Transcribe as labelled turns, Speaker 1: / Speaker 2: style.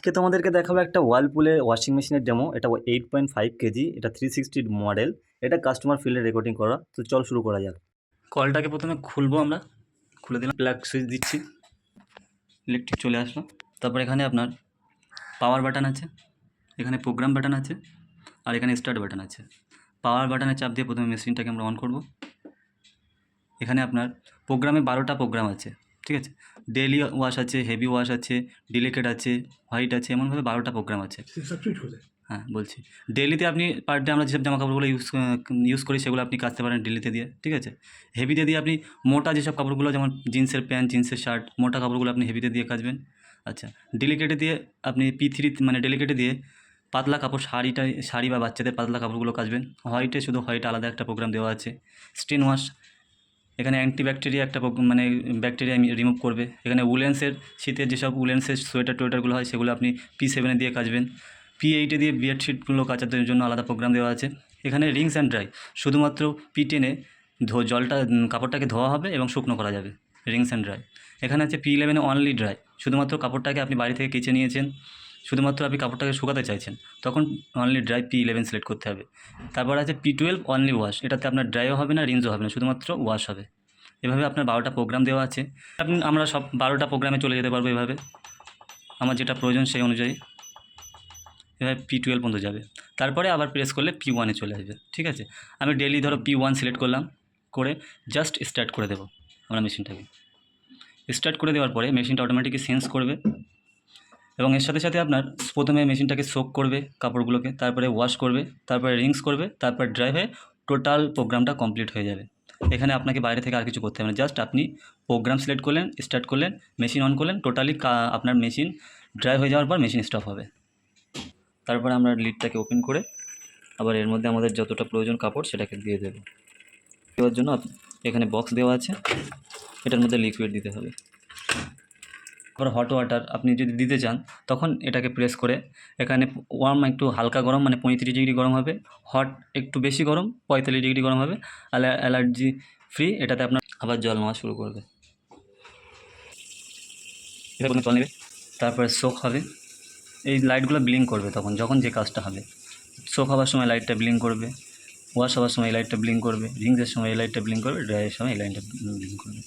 Speaker 1: আজকে তোমাদেরকে দেখাবো একটা ওয়ার্লপুলের ওয়াশিং মেশিনের ডেমো। এটা 8.5 কেজি, এটা 360 মডেল, এটা কাস্টমার ফিল্ডে রেকর্ডিং করা। তো চল শুরু করা যাক। কলটাকে প্রথমে খুলবো, আমরা খুলে দিলাম, প্লাগ সুইচ দিচ্ছি, ইলেকট্রিক চলে আসলো। তারপর এখানে আপনার পাওয়ার বাটন আছে, এখানে প্রোগ্রাম বাটন আছে, আর এখানে স্টার্ট বাটন আছে। পাওয়ার বাটনে চাপ দিয়ে প্রথমে মেশিনটাকে আমরা অন করব। এখানে আপনার প্রোগ্রামে 12টা প্রোগ্রাম আছে, ঠিক আছে। ডেইলি ওয়াশ আছে, হেভি ওয়াশ আছে, ডেলিকেট আছে, হোয়াইট আছে, এমনভাবে 12টা প্রোগ্রাম আছে। হ্যাঁ বলছি, ডেলিতে আপনি পার ডে আমরা যেসব জামা কাপড়গুলো ইউজ করি সেগুলো আপনি কাচতে পারেন ডেলিতে দিয়ে, ঠিক আছে। হেভিতে দিয়ে আপনি মোটা যেসব কাপড়গুলো, যেমন জিন্সের প্যান্ট, জিন্সের শার্ট, মোটা কাপড়গুলো আপনি হেভিতে দিয়ে কাচবেন। আচ্ছা, ডেলিকেটে দিয়ে আপনি P3 মানে ডেলিকেটে দিয়ে পাতলা কাপড়, শাড়ি বা বাচ্চাদের পাতলা কাপড়গুলো কাচবেন। হোয়াইটে শুধু হোয়াইট আলাদা একটা প্রোগ্রাম দেওয়া আছে। স্টেন ওয়াশ, এখানে অ্যান্টিব্যাকটেরিয়া একটা মানে ব্যাকটেরিয়া রিমুভ করবে। এখানে উলেন্সের, শীতের যেসব উলেন্সের সোয়েটার টোয়েটারগুলো হয় সেগুলো আপনি P7 দিয়ে কাচবেন। P8 দিয়ে বেডশিটগুলো কাচার জন্য আলাদা প্রোগ্রাম দেওয়া আছে। এখানে রিংস অ্যান্ড ড্রাই, শুধুমাত্র P10 জলটা কাপড়টাকে ধোয়া হবে এবং শুকনো করা যাবে, রিংস অ্যান্ড ড্রাই। এখানে আছে P11 অনলি ড্রাই, শুধুমাত্র কাপড়টাকে আপনি বাড়ি থেকে কেচে নিয়েছেন, শুধুমাত্র আপনি কাপড়টাকে শুকাতে চাইছেন, তখন অনলি ড্রাই P11 সিলেক্ট করতে হবে। তারপর আছে P12 অনলি ওয়াশ, এটাতে আপনার ড্রাইও হবে না, রিংসও হবে না, শুধুমাত্র ওয়াশ হবে। এভাবে আপনার 12টা প্রোগ্রাম দেওয়া আছে। আমরা সব 12টা প্রোগ্রামে চলে যেতে পারবো এভাবে, আমার যেটা প্রয়োজন সেই অনুযায়ী এভাবে P12 পর্যন্ত যাবে। তারপরে আবার প্রেস করলে P1 চলে আসবে, ঠিক আছে। আমি ডেইলি ধরো P1 সিলেক্ট করলাম, করে জাস্ট স্টার্ট করে দেবো আমরা মেশিনটাকে। স্টার্ট করে দেওয়ার পরে মেশিনটা অটোমেটিকলি সেন্স করবে এবং এর সাথে সাথে আপনার প্রথমে মেশিনটাকে সোক করবে কাপড়গুলোকে, তারপরে ওয়াশ করবে, তারপরে রিংস করবে, তারপর ড্রাই হয়ে টোটাল প্রোগ্রামটা কমপ্লিট হয়ে যাবে। এখানে আপনাকে বাইরে থেকে আর কিছু করতে হবে না, জাস্ট আপনি প্রোগ্রাম সিলেক্ট করলেন, স্টার্ট করলেন, মেশিন অন করলেন, টোটালি আপনার মেশিন ড্রাই হয়ে যাওয়ার পর মেশিন স্টপ হবে। তারপরে আমরা লিডটাকে ওপেন করে আবার এর মধ্যে আমাদের যতটা প্রয়োজন কাপড় সেটাকে দিয়ে দেবো। দেওয়ার জন্য এখানে বক্স দেওয়া আছে, এটার মধ্যে লিকুইড দিতে হবে। তারপর হট ওয়াটার আপনি যদি দিতে চান তখন এটাকে প্রেস করে এখানে ওয়ার্ম একটু হালকা গরম মানে 35 ডিগ্রি গরম হবে, হট একটু বেশি গরম 45 ডিগ্রি গরম হবে, অ্যালার্জি ফ্রি। এটাতে আপনার আবার জল নেওয়া শুরু করবে, এভাবে জল নেবে, তারপরে সোক হবে। এই লাইটগুলো ব্লিঙ্ক করবে তখন, যখন যে কাজটা হবে। সোক হওয়ার সময় লাইটটা ব্লিঙ্ক করবে, ওয়াশ হওয়ার সময় এই লাইটটা ব্লিঙ্ক করবে, রিংসের সময় এই লাইটটা ব্লিঙ্ক করবে, ড্রাইয়ের সময় এই লাইটটা ব্লিঙ্ক করবে।